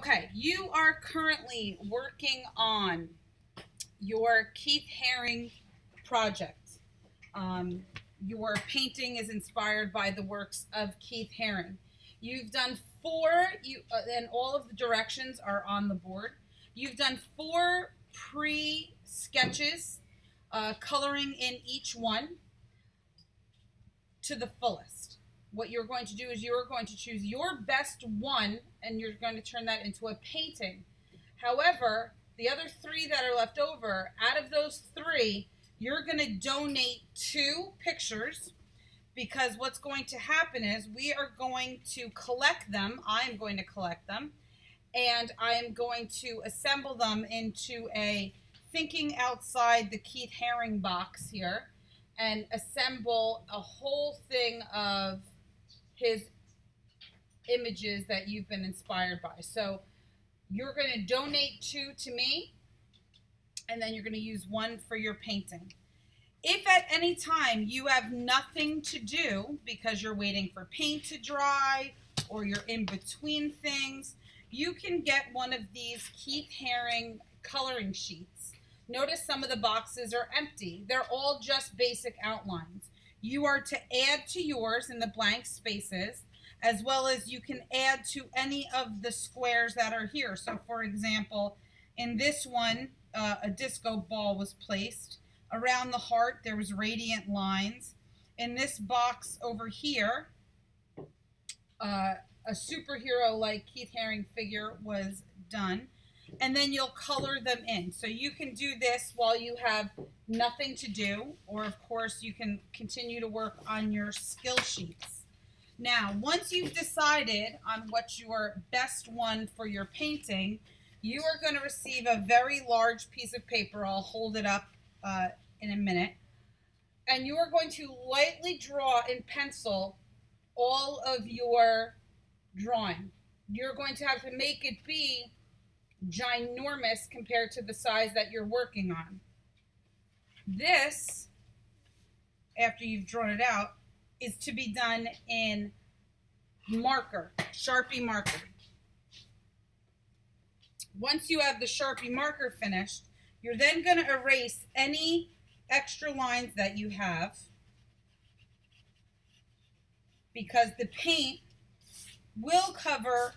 Okay, you are currently working on your Keith Haring project. Your painting is inspired by the works of Keith Haring. You've done and all of the directions are on the board. You've done 4 pre-sketches, coloring in each one to the fullest. What you're going to do is you're going to choose your best one and you're going to turn that into a painting. However, the other 3 that are left over, out of those 3, you're going to donate 2 pictures, because what's going to happen is we are going to collect them. I'm going to collect them, and I am going to assemble them into a Thinking Outside the Keith Haring box here, and assemble a whole thing of his images that you've been inspired by. So you're going to donate 2 to me, and then you're going to use 1 for your painting. If at any time you have nothing to do because you're waiting for paint to dry or you're in between things, you can get one of these Keith Haring coloring sheets. Notice some of the boxes are empty. They're all just basic outlines. You are to add to yours in the blank spaces, as well as you can add to any of the squares that are here. So for example, in this one, a disco ball was placed. Around the heart, there was radiant lines. In this box over here, a superhero like Keith Haring figure was done. And then you'll color them in. So you can do this while you have nothing to do, or of course you can continue to work on your skill sheets. Now, once you've decided on what your best one for your painting, you are going to receive a very large piece of paper. I'll hold it up in a minute. And you are going to lightly draw in pencil all of your drawing. You're going to have to make it be ginormous compared to the size that you're working on. This, after you've drawn it out, is to be done in marker, Sharpie marker. Once you have the Sharpie marker finished, you're then going to erase any extra lines that you have, because the paint will cover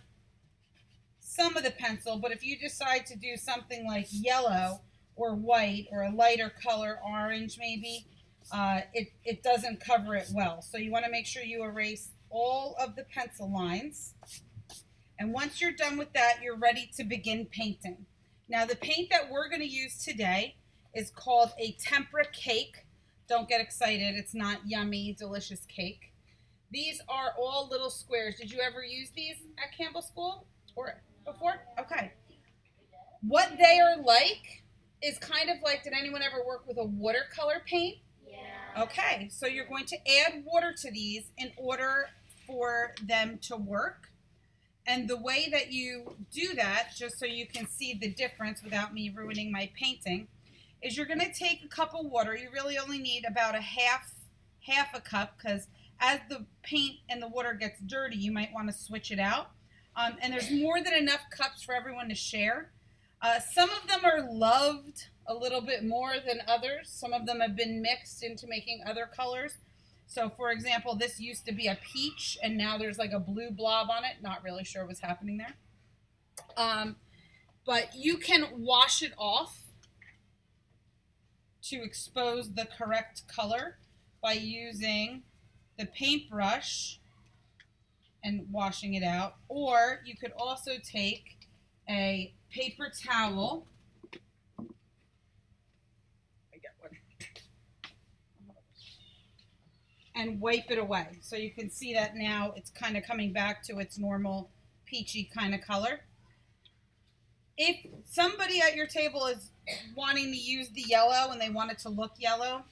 some of the pencil, but if you decide to do something like yellow or white or a lighter color, orange maybe, it doesn't cover it well. So you want to make sure you erase all of the pencil lines. And once you're done with that, you're ready to begin painting. Now the paint that we're going to use today is called a Tempra cake. Don't get excited, it's not yummy, delicious cake. These are all little squares. Did you ever use these at Campbell School or before? Okay. What they are like is kind of like, did anyone ever work with a watercolor paint? Yeah. Okay, so you're going to add water to these in order for them to work. And the way that you do that, just so you can see the difference without me ruining my painting, is you're going to take a cup of water. You really only need about a half a cup, because as the paint and the water gets dirty, you might want to switch it out. And there's more than enough cups for everyone to share. Some of them are loved a little bit more than others. Some of them have been mixed into making other colors. So for example, this used to be a peach and now there's like a blue blob on it. Not really sure what's happening there. But you can wash it off to expose the correct color by using the paintbrush and washing it out. Or you could also take a paper towel. And wipe it away. So you can see that now it's kind of coming back to its normal peachy kind of color. If somebody at your table is wanting to use the yellow and they want it to look yellow,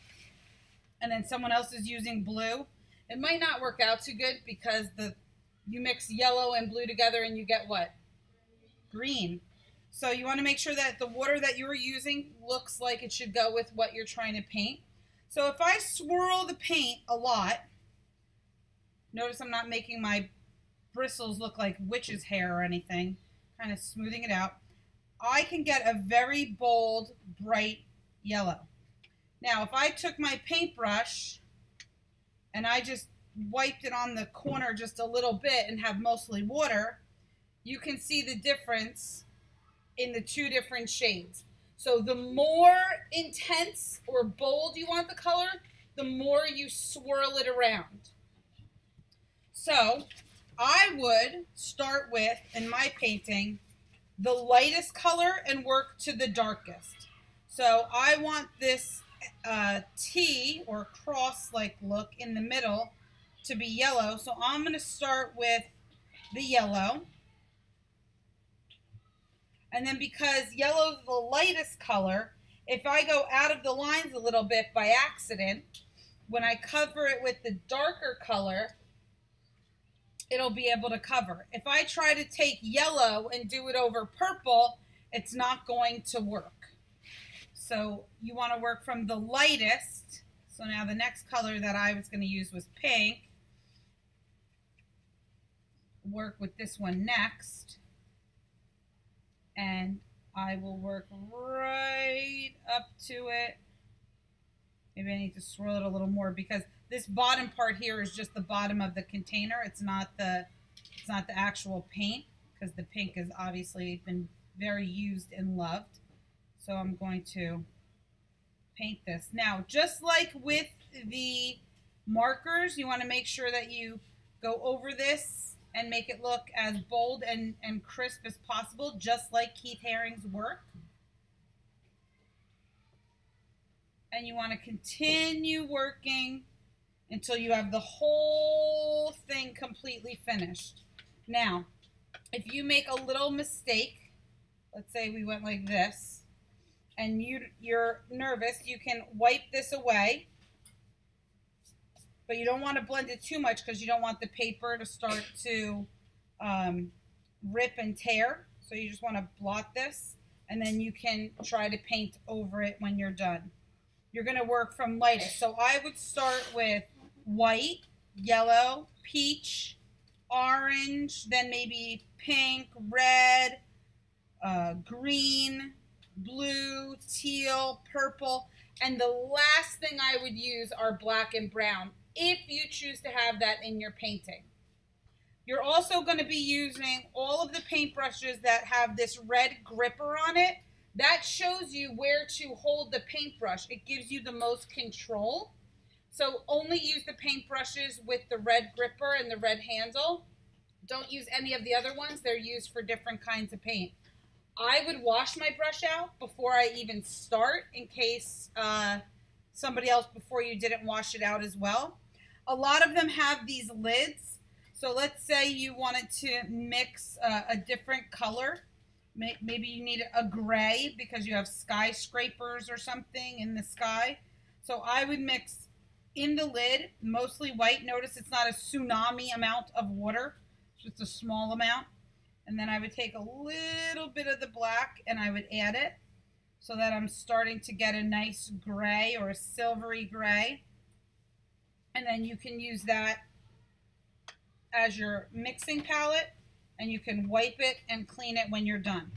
and then someone else is using blue, it might not work out too good, because you mix yellow and blue together and you get what? Green. So you want to make sure that the water that you're using looks like it should go with what you're trying to paint. So if I swirl the paint a lot, notice I'm not making my bristles look like witch's hair or anything. kind of smoothing it out, I can get a very bold, bright yellow. Now, if I took my paintbrush and I just wiped it on the corner just a little bit and have mostly water, you can see the difference in the two different shades. So the more intense or bold you want the color, the more you swirl it around. So I would start with, in my painting, the lightest color and work to the darkest. So I want this T or cross-like look in the middle to be yellow. So I'm going to start with the yellow. And then because yellow is the lightest color, if I go out of the lines a little bit by accident, when I cover it with the darker color, it'll be able to cover. If I try to take yellow and do it over purple, it's not going to work. So you want to work from the lightest. So now the next color that I was going to use was pink. Work with this one next. And I will work right up to it. Maybe I need to swirl it a little more because this bottom part here is just the bottom of the container. It's not the actual paint, because the pink has obviously been very used and loved. So I'm going to paint this. Now, just like with the markers, you want to make sure that you go over this and make it look as bold and crisp as possible, just like Keith Haring's work. And you want to continue working until you have the whole thing completely finished. Now, if you make a little mistake, let's say we went like this, and you're nervous, you can wipe this away. But you don't want to blend it too much because you don't want the paper to start to rip and tear. So you just want to blot this, and then you can try to paint over it when you're done. You're going to work from lightest. So I would start with white, yellow, peach, orange, then maybe pink, red, green, blue, teal, purple. And the last thing I would use are black and brown, if you choose to have that in your painting. You're also going to be using all of the paintbrushes that have this red gripper on it. That shows you where to hold the paintbrush. It gives you the most control. So only use the paintbrushes with the red gripper and the red handle. Don't use any of the other ones. They're used for different kinds of paint. I would wash my brush out before I even start, in case somebody else before you didn't wash it out as well. A lot of them have these lids. So let's say you wanted to mix a different color. Maybe you need a gray because you have skyscrapers or something in the sky. So I would mix in the lid, mostly white. Notice it's not a tsunami amount of water, it's just a small amount. And then I would take a little bit of the black and I would add it so that I'm starting to get a nice gray or a silvery gray. And then you can use that as your mixing palette, and you can wipe it and clean it when you're done.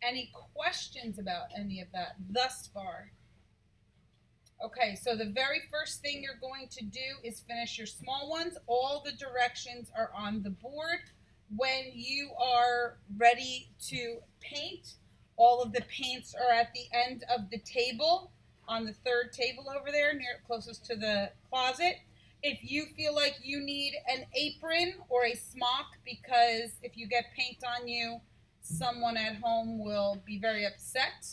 Any questions about any of that thus far? Okay, so the very first thing you're going to do is finish your small ones. All the directions are on the board. When you are ready to paint, all of the paints are at the end of the table, on the third table over there, near closest to the closet. If you feel like you need an apron or a smock, because if you get paint on you, someone at home will be very upset,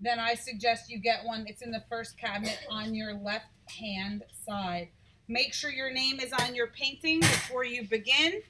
then I suggest you get one. It's in the first cabinet on your left-hand side. Make sure your name is on your painting before you begin.